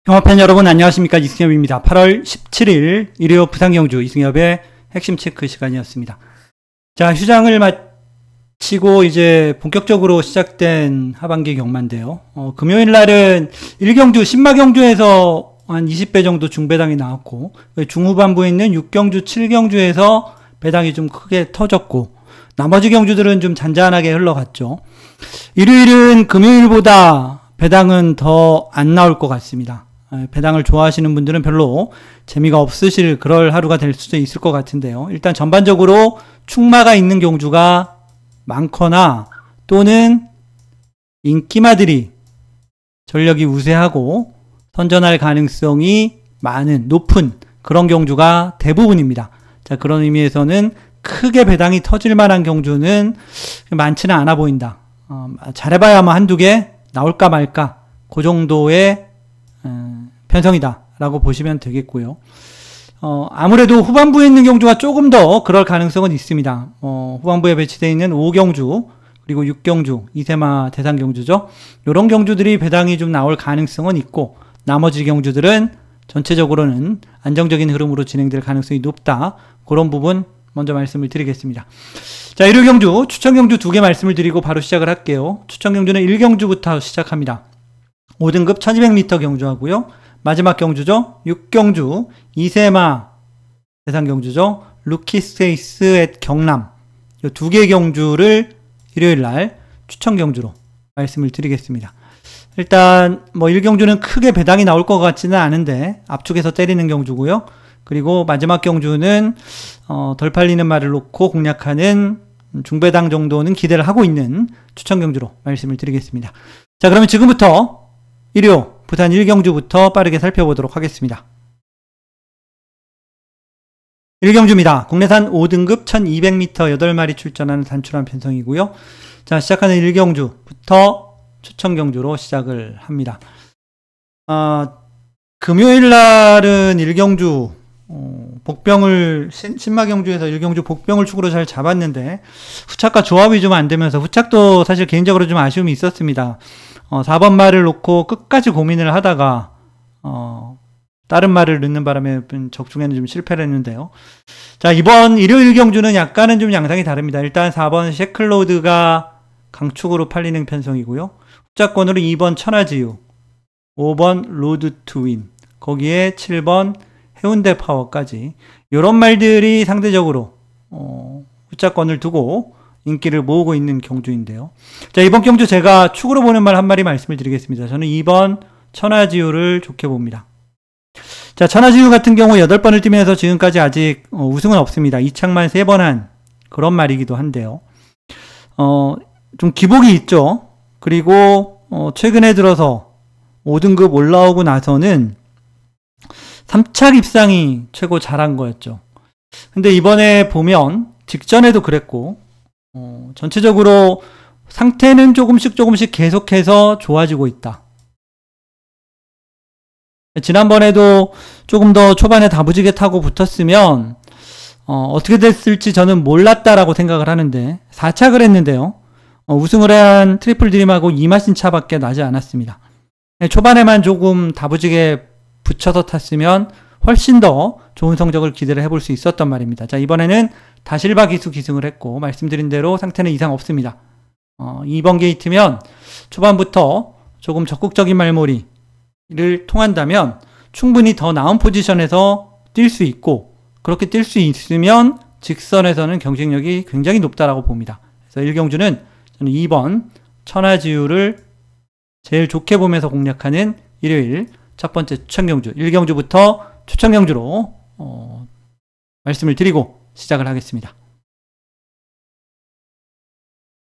경마팬 여러분 안녕하십니까, 이승엽입니다. 8월 17일 일요 부산경주 이승엽의 핵심 체크 시간이었습니다. 자, 휴장을 마치고 이제 본격적으로 시작된 하반기 경마인데요. 금요일 날은 1경주 신마경주에서 한 20배 정도 중배당이 나왔고, 중후반부에 있는 6경주 7경주에서 배당이 좀 크게 터졌고, 나머지 경주들은 좀 잔잔하게 흘러갔죠. 일요일은 금요일보다 배당은 더 안 나올 것 같습니다. 배당을 좋아하시는 분들은 별로 재미가 없으실 그럴 하루가 될 수도 있을 것 같은데요. 일단 전반적으로 축마가 있는 경주가 많거나 또는 인기마들이 전력이 우세하고 선전할 가능성이 높은 그런 경주가 대부분입니다. 자, 그런 의미에서는 크게 배당이 터질 만한 경주는 많지는 않아 보인다. 잘해봐야 아마 한두 개 나올까 말까 그 정도의 편성이다 라고 보시면 되겠고요. 아무래도 후반부에 있는 경주가 조금 더 그럴 가능성은 있습니다. 후반부에 배치되어 있는 5경주 그리고 6경주 이세마 대상 경주죠. 이런 경주들이 배당이 좀 나올 가능성은 있고, 나머지 경주들은 전체적으로는 안정적인 흐름으로 진행될 가능성이 높다. 그런 부분 먼저 말씀을 드리겠습니다. 자, 일요 경주 추천 경주 2개 말씀을 드리고 바로 시작을 할게요. 추천 경주는 1경주부터 시작합니다. 5등급 1200m 경주하고요. 마지막 경주죠. 6경주 이세마 대상 경주죠. 루키스페이스 앳 경남, 이 2개 경주를 일요일날 추천 경주로 말씀을 드리겠습니다. 일단 뭐 1경주는 크게 배당이 나올 것 같지는 않은데 압축해서 때리는 경주고요. 그리고 마지막 경주는 덜 팔리는 말을 놓고 공략하는 중배당 정도는 기대를 하고 있는 추천 경주로 말씀을 드리겠습니다. 자, 그러면 지금부터 일요 부산 1경주부터 빠르게 살펴보도록 하겠습니다. 1경주입니다. 국내산 5등급 1200m 8마리 출전하는 단출한 편성이고요. 자, 시작하는 1경주부터 추천 경주로 시작을 합니다. 금요일 날은 1경주 복병을 신마경주에서 1경주 복병을 축으로 잘 잡았는데 후착과 조합이 좀 안 되면서, 후착도 사실 개인적으로 좀 아쉬움이 있었습니다. 4번 말을 놓고 끝까지 고민을 하다가 다른 말을 넣는 바람에 적중에는 좀 실패를 했는데요. 자, 이번 일요일 경주는 약간은 좀 양상이 다릅니다. 일단 4번 셰클로드가 강축으로 팔리는 편성이고요. 후자권으로 2번 천하지유, 5번 로드 투 윈, 거기에 7번 해운대 파워까지, 이런 말들이 상대적으로 후자권을 두고 인기를 모으고 있는 경주인데요. 자, 이번 경주 제가 축으로 보는 말 한 마리 말씀을 드리겠습니다. 저는 2번 천하지유를 좋게 봅니다. 자, 천하지유 같은 경우 8번을 뛰면서 지금까지 아직 우승은 없습니다. 이착만 3번 한 그런 말이기도 한데요. 좀 기복이 있죠. 그리고 최근에 들어서 5등급 올라오고 나서는 3착 입상이 최고 잘한 거였죠. 근데 이번에 보면 직전에도 그랬고, 전체적으로 상태는 조금씩 계속해서 좋아지고 있다. 지난번에도 조금 더 초반에 다부지게 타고 붙었으면 어떻게 됐을지 저는 몰랐다라고 생각을 하는데, 4착을 했는데요. 우승을 한 트리플 드림하고 이마신 차밖에 나지 않았습니다. 초반에만 조금 다부지게 붙여서 탔으면 훨씬 더 좋은 성적을 기대를 해볼 수 있었단 말입니다. 자, 이번에는 다실바 기수 기승을 했고, 말씀드린 대로 상태는 이상 없습니다. 2번 게이트면 초반부터 조금 적극적인 말몰이를 통한다면 충분히 더 나은 포지션에서 뛸 수 있고, 그렇게 뛸 수 있으면 직선에서는 경쟁력이 굉장히 높다라고 봅니다. 그래서 1경주는 저는 2번 천하지유를 제일 좋게 보면서 공략하는 일요일 첫 번째 추천경주, 1경주부터 추천경주로 말씀을 드리고 시작을 하겠습니다.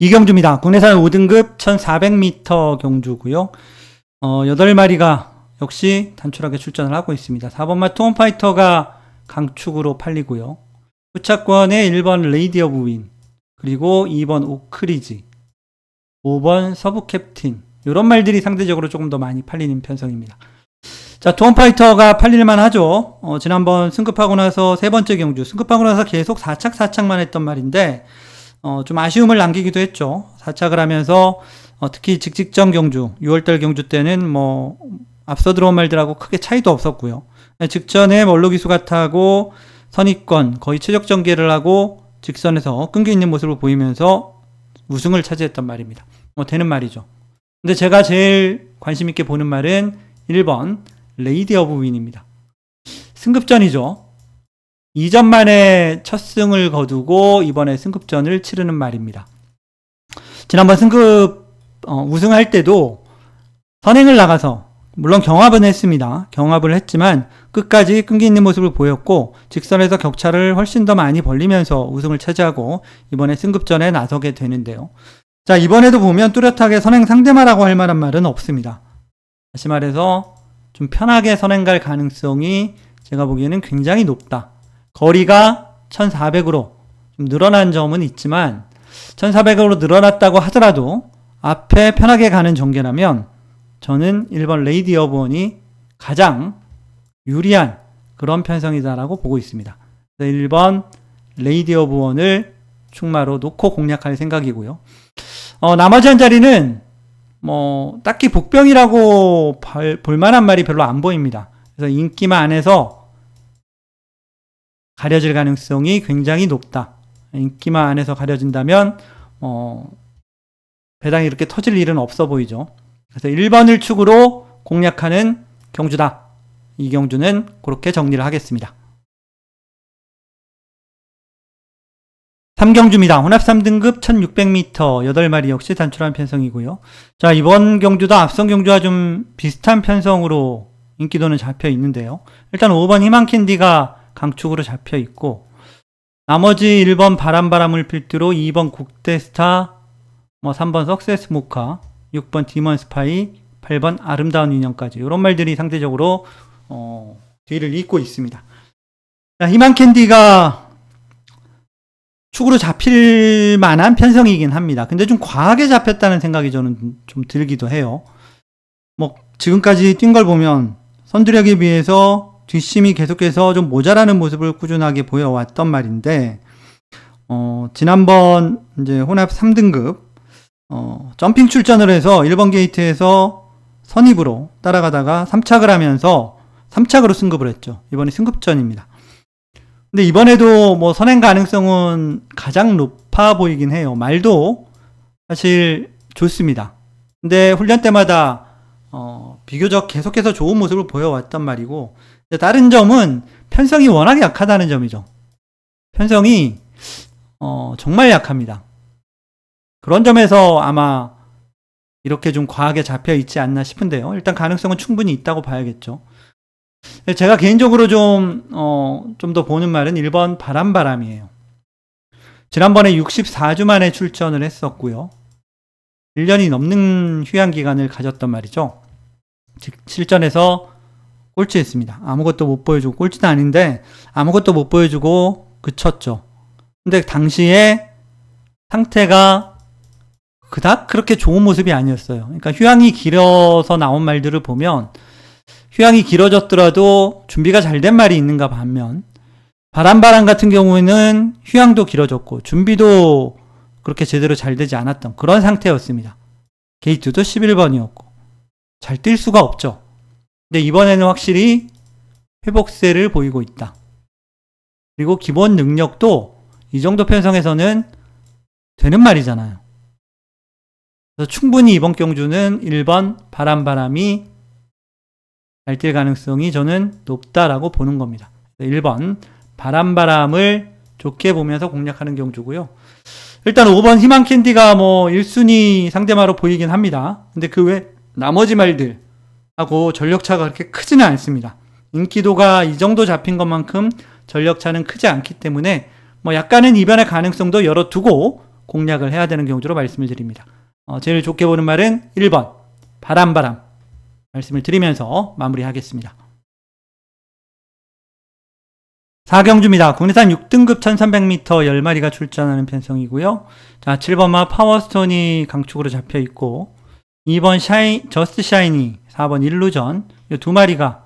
2경주입니다. 국내산 5등급 1400m 경주고요. 8마리가 역시 단출하게 출전을 하고 있습니다. 4번 마 투원파이터가 강축으로 팔리고요. 후차권에 1번 레이디 오브 윈, 그리고 2번 오크리지, 5번 서브 캡틴, 이런 말들이 상대적으로 조금 더 많이 팔리는 편성입니다. 자, 투원파이터가 팔릴만 하죠. 지난번 승급하고 나서 3번째 경주, 승급하고 나서 계속 4착만 했던 말인데, 좀 아쉬움을 남기기도 했죠. 4착을 하면서, 특히 직전 경주, 6월달 경주 때는 앞서 들어온 말들하고 크게 차이도 없었고요. 직전에 멀로기수가타하고 선입권 거의 최적 전개를 하고 직선에서 끈기 있는 모습을 보이면서 우승을 차지했단 말입니다. 되는 말이죠. 근데 제가 제일 관심 있게 보는 말은 1번 레이디 오브 윈입니다. 승급전이죠. 2전 만에 첫 승을 거두고 이번에 승급전을 치르는 말입니다. 지난번 우승할 때도 선행을 나가서 물론 경합은 했습니다. 경합을 했지만 끝까지 끈기 있는 모습을 보였고 직선에서 격차를 훨씬 더 많이 벌리면서 우승을 차지하고 이번에 승급전에 나서게 되는데요. 자, 이번에도 보면 뚜렷하게 선행 상대마라고 할 만한 말은 없습니다. 다시 말해서 좀 편하게 선행 갈 가능성이 제가 보기에는 굉장히 높다. 거리가 1400으로 좀 늘어난 점은 있지만 1400으로 늘어났다고 하더라도 앞에 편하게 가는 전개라면 저는 1번 레이디 오브 원이 가장 유리한 그런 편성이다라고 보고 있습니다. 1번 레이디 오브 원을 충마로 놓고 공략할 생각이고요. 나머지 한 자리는 딱히 복병이라고 볼만한 말이 별로 안 보입니다. 그래서 인기만 안에서 가려질 가능성이 굉장히 높다. 인기만 안에서 가려진다면 배당이 이렇게 터질 일은 없어 보이죠. 그래서 1번을 축으로 공략하는 경주다. 이 경주는 그렇게 정리를 하겠습니다. 3경주입니다. 혼합 3등급 1600m 8마리 역시 단출한 편성이고요. 자, 이번 경주도 앞선 경주와 좀 비슷한 편성으로 인기도는 잡혀 있는데요. 일단 5번 희망캔디가 강축으로 잡혀 있고 나머지 1번 바람을 필두로 2번 국대스타, 3번 석세스 모카, 6번 디먼 스파이, 8번 아름다운 인형까지 이런 말들이 상대적으로 뒤를 잇고 있습니다. 희망캔디가 축으로 잡힐 만한 편성이긴 합니다. 근데 좀 과하게 잡혔다는 생각이 저는 좀 들기도 해요. 지금까지 뛴 걸 보면 선두력에 비해서 뒷심이 계속해서 좀 모자라는 모습을 꾸준하게 보여왔던 말인데 지난번 이제 혼합 3등급 점핑 출전을 해서 1번 게이트에서 선입으로 따라가다가 3착을 하면서 3착으로 승급을 했죠. 이번에 승급전입니다. 근데 이번에도 선행 가능성은 가장 높아 보이긴 해요. 말도 사실 좋습니다. 근데 훈련 때마다 비교적 계속해서 좋은 모습을 보여왔단 말이고 다른 점은 편성이 워낙 약하다는 점이죠. 편성이 정말 약합니다. 그런 점에서 아마 이렇게 좀 과하게 잡혀 있지 않나 싶은데요. 일단 가능성은 충분히 있다고 봐야겠죠. 제가 개인적으로 좀 더 보는 말은 1번 바람이에요. 지난번에 64주 만에 출전을 했었고요. 1년이 넘는 휴양기간을 가졌단 말이죠. 즉 실전에서 꼴찌했습니다. 아무것도 못 보여주고 꼴찌는 아닌데 아무것도 못 보여주고 그쳤죠. 근데 당시에 상태가 그닥 그렇게 좋은 모습이 아니었어요. 그러니까 휴양이 길어서 나온 말들을 보면 휴양이 길어졌더라도 준비가 잘 된 말이 있는가 반면 바람 같은 경우에는 휴양도 길어졌고 준비도 그렇게 제대로 잘 되지 않았던 그런 상태였습니다. 게이트도 11번이었고 잘 뛸 수가 없죠. 근데 이번에는 확실히 회복세를 보이고 있다. 그리고 기본 능력도 이 정도 편성에서는 되는 말이잖아요. 그래서 충분히 이번 경주는 1번 바람이 잘 뛸 가능성이 저는 높다라고 보는 겁니다. 1번 바람을 좋게 보면서 공략하는 경주고요. 일단 5번 희망캔디가 1순위 상대마로 보이긴 합니다. 근데 그 외 나머지 말들하고 전력차가 그렇게 크지는 않습니다. 인기도가 이 정도 잡힌 것만큼 전력차는 크지 않기 때문에 약간은 이변의 가능성도 열어두고 공략을 해야 되는 경주로 말씀을 드립니다. 제일 좋게 보는 말은 1번 바람 말씀을 드리면서 마무리하겠습니다. 4경주입니다. 국내산 6등급 1300m 10마리가 출전하는 편성이고요. 자, 7번마 파워스톤이 강축으로 잡혀 있고 2번 저스트 샤이니, 4번 일루전 이 두 마리가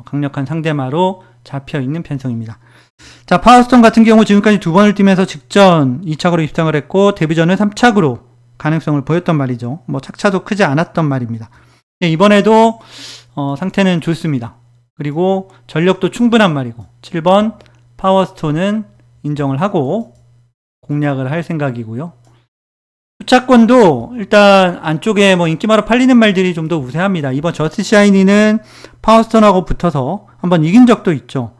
강력한 상대마로 잡혀 있는 편성입니다. 자, 파워스톤 같은 경우 지금까지 2번을 뛰면서 직전 2착으로 입상을 했고 데뷔전은 3착으로 가능성을 보였던 말이죠. 착차도 크지 않았던 말입니다. 이번에도 상태는 좋습니다. 그리고 전력도 충분한 말이고 7번 파워스톤은 인정을 하고 공략을 할 생각이고요. 주차권도 일단 안쪽에 뭐 인기마로 팔리는 말들이 좀 더 우세합니다. 이번 저스트 샤이니는 파워스톤하고 붙어서 한번 이긴 적도 있죠.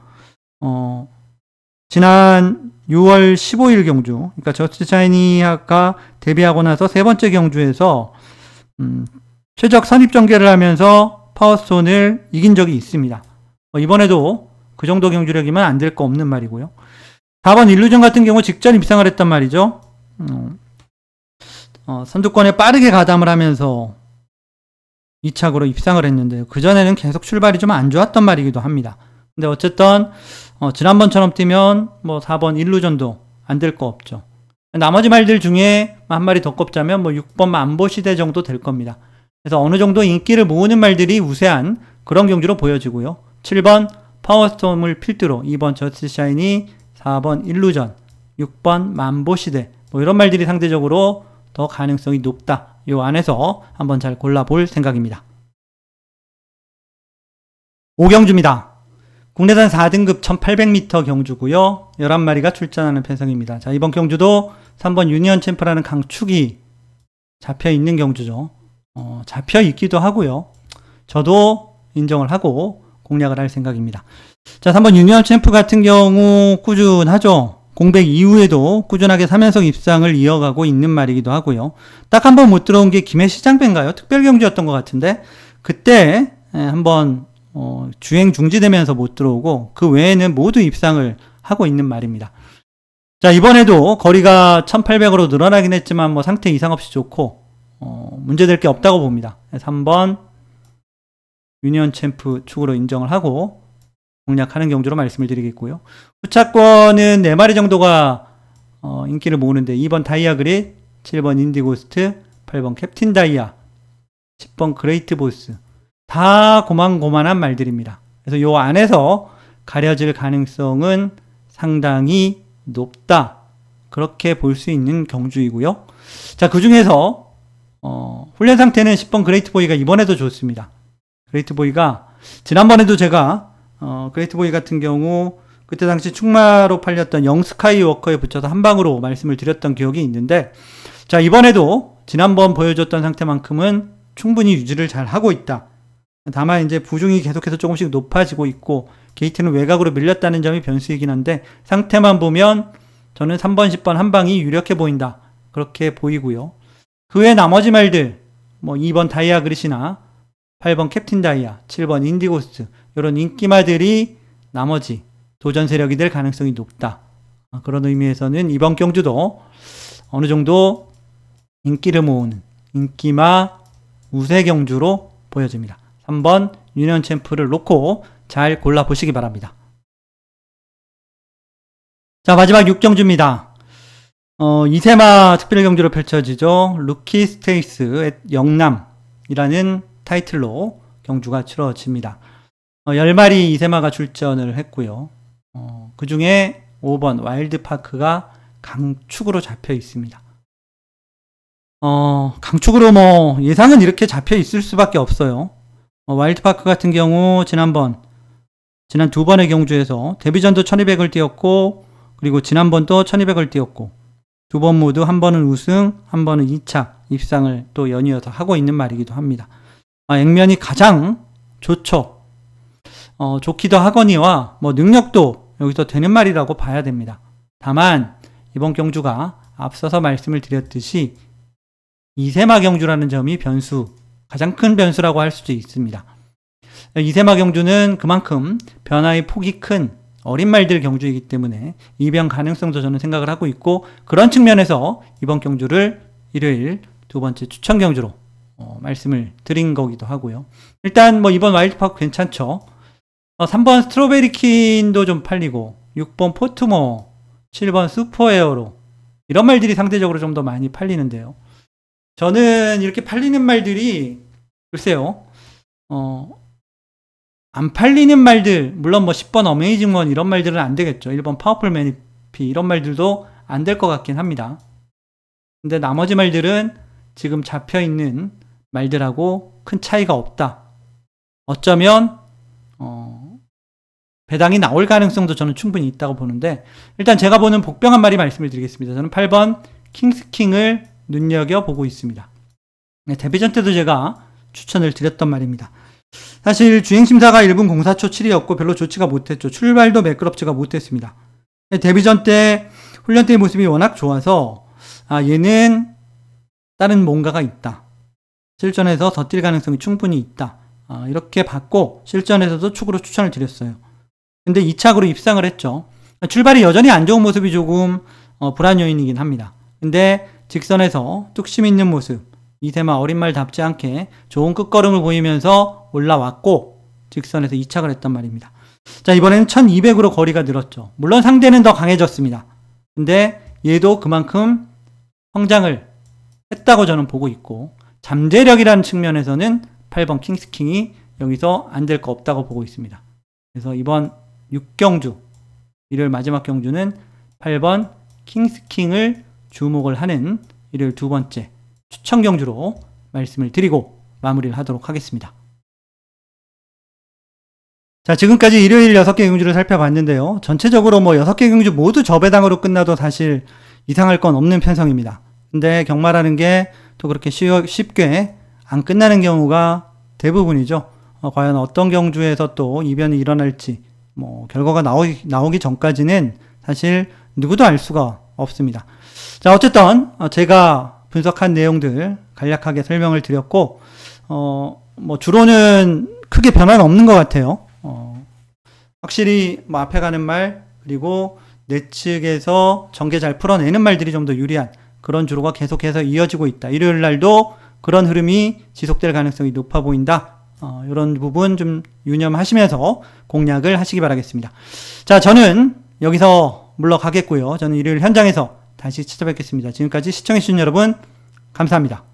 지난 6월 15일 경주, 그러니까 저스트 샤이니가 데뷔하고 나서 세 번째 경주에서 최적 선입 전개를 하면서 파워스톤을 이긴 적이 있습니다. 이번에도 그 정도 경주력이면 안 될 거 없는 말이고요. 4번 일루전 같은 경우 직전 입상을 했단 말이죠. 선두권에 빠르게 가담을 하면서 2착으로 입상을 했는데 그전에는 계속 출발이 좀 안 좋았던 말이기도 합니다. 근데 어쨌든 지난번처럼 뛰면 뭐 4번 일루전도 안 될 거 없죠. 나머지 말들 중에 한 마리 더 꼽자면 뭐 6번 만보시대 정도 될 겁니다. 그래서 어느 정도 인기를 모으는 말들이 우세한 그런 경주로 보여지고요. 7번 파워스톰을 필두로 2번 저스트 샤이니, 4번 일루전, 6번 만보시대 뭐 이런 말들이 상대적으로 더 가능성이 높다. 이 안에서 한번 잘 골라볼 생각입니다. 5경주입니다. 국내산 4등급 1800m 경주고요. 11마리가 출전하는 편성입니다. 자, 이번 경주도 3번 유니언 챔프라는 강축이 잡혀있는 경주죠. 잡혀있기도 하고요. 저도 인정을 하고 공략을 할 생각입니다. 자, 3번 유니언 챔프 같은 경우 꾸준하죠. 공백 이후에도 꾸준하게 3연속 입상을 이어가고 있는 말이기도 하고요. 딱 한 번 못 들어온 게 김해시장배인가요? 특별경주였던 것 같은데 그때 한번 주행 중지되면서 못 들어오고 그 외에는 모두 입상을 하고 있는 말입니다. 자, 이번에도 거리가 1800으로 늘어나긴 했지만 뭐 상태 이상 없이 좋고 문제될 게 없다고 봅니다. 3번 유니언 챔프 축으로 인정을 하고 공략하는 경주로 말씀을 드리겠고요. 후차권은 4마리 정도가 인기를 모으는데 2번 다이아 그릿, 7번 인디고스트, 8번 캡틴 다이아, 10번 그레이트 보스 다 고만고만한 말들입니다. 그래서 요 안에서 가려질 가능성은 상당히 높다. 그렇게 볼 수 있는 경주이고요. 자, 그 중에서 훈련 상태는 10번 그레이트 보이가 이번에도 좋습니다. 그레이트 보이가 지난번에도 제가 그레이트 보이 같은 경우 그때 당시 충마로 팔렸던 영스카이 워커에 붙여서 한 방으로 말씀을 드렸던 기억이 있는데 자, 이번에도 지난번 보여줬던 상태만큼은 충분히 유지를 잘 하고 있다. 다만 이제 부중이 계속해서 조금씩 높아지고 있고 게이트는 외곽으로 밀렸다는 점이 변수이긴 한데 상태만 보면 저는 3번, 10번 한 방이 유력해 보인다. 그렇게 보이고요. 그 외 나머지 말들 뭐 2번 다이아 그릿이나 8번 캡틴 다이아, 7번 인디고스트 이런 인기마들이 나머지 도전 세력이 될 가능성이 높다. 그런 의미에서는 이번 경주도 어느 정도 인기를 모으는 인기마 우세 경주로 보여집니다. 3번 유니언 챔프를 놓고 잘 골라보시기 바랍니다. 자, 마지막 6경주입니다. 이세마 특별경주로 펼쳐지죠. 루키 스테이스 영남이라는 타이틀로 경주가 치러집니다. 10마리 이세마가 출전을 했고요. 그 중에 5번 와일드파크가 강축으로 잡혀 있습니다. 강축으로 뭐 예상은 이렇게 잡혀 있을 수밖에 없어요. 와일드파크 같은 경우 지난 두 번의 경주에서 데뷔전도 1200을 뛰었고 그리고 지난번도 1200을 뛰었고 두 번 모두 한 번은 우승, 한 번은 2차 입상을 또 연이어서 하고 있는 말이기도 합니다. 액면이 가장 좋죠. 좋기도 하거니와 뭐 능력도 여기서 되는 말이라고 봐야 됩니다. 다만 이번 경주가 앞서서 말씀을 드렸듯이 이세마 경주라는 점이 가장 큰 변수라고 할 수도 있습니다. 이세마 경주는 그만큼 변화의 폭이 큰 어린 말들 경주이기 때문에 입양 가능성도 저는 생각을 하고 있고 그런 측면에서 이번 경주를 일요일 두 번째 추천 경주로 말씀을 드린 거기도 하고요. 일단 뭐 이번 와일드파크 괜찮죠. 3번 스트로베리 퀸도 좀 팔리고 6번 포트모, 7번 슈퍼에어로 이런 말들이 상대적으로 좀 더 많이 팔리는데요. 저는 이렇게 팔리는 말들이 글쎄요. 안 팔리는 말들 물론 뭐 10번 어메이징 원 이런 말들은 안 되겠죠. 1번 파워풀 매니피 이런 말들도 안 될 것 같긴 합니다. 근데 나머지 말들은 지금 잡혀있는 말들하고 큰 차이가 없다. 어쩌면 배당이 나올 가능성도 저는 충분히 있다고 보는데, 일단 제가 보는 복병 한 마리 말씀을 드리겠습니다. 저는 8번 킹스킹을 눈여겨보고 있습니다. 네, 데뷔전 때도 제가 추천을 드렸던 말입니다. 사실 주행심사가 1분 04초 7이었고 별로 좋지가 못했죠. 출발도 매끄럽지가 못했습니다. 데뷔전 때 훈련 때의 모습이 워낙 좋아서 얘는 다른 뭔가가 있다. 실전에서 더 뛸 가능성이 충분히 있다. 이렇게 봤고 실전에서도 축으로 추천을 드렸어요. 근데 2착으로 입상을 했죠. 출발이 여전히 안 좋은 모습이 조금 불안 요인이긴 합니다. 근데 직선에서 뚝심 있는 모습, 이세마 어린 말답지 않게 좋은 끝걸음을 보이면서 올라왔고 직선에서 2착을 했단 말입니다. 자, 이번에는 1200으로 거리가 늘었죠. 물론 상대는 더 강해졌습니다. 근데 얘도 그만큼 성장을 했다고 저는 보고 있고, 잠재력이라는 측면에서는 8번 킹스킹이 여기서 안 될 거 없다고 보고 있습니다. 그래서 이번 6경주, 일요일 마지막 경주는 8번 킹스킹을 주목을 하는 일요일 두 번째 추천 경주로 말씀을 드리고 마무리를 하도록 하겠습니다. 자, 지금까지 일요일 6개 경주를 살펴봤는데요. 전체적으로 6개 경주 모두 저배당으로 끝나도 사실 이상할 건 없는 편성입니다. 근데 경마라는 게 또 그렇게 쉽게 안 끝나는 경우가 대부분이죠. 과연 어떤 경주에서 또 이변이 일어날지, 결과가 나오기 전까지는 사실 누구도 알 수가 없습니다. 자, 어쨌든 제가 분석한 내용들 간략하게 설명을 드렸고, 주로는 크게 변화는 없는 것 같아요. 확실히 앞에 가는 말, 그리고 내측에서 전개 잘 풀어내는 말들이 좀 더 유리한 그런 주로가 계속해서 이어지고 있다. 일요일 날도 그런 흐름이 지속될 가능성이 높아 보인다. 이런 부분 좀 유념하시면서 공략을 하시기 바라겠습니다. 자, 저는 여기서 물러가겠고요. 저는 일요일 현장에서 다시 찾아뵙겠습니다. 지금까지 시청해주신 여러분 감사합니다.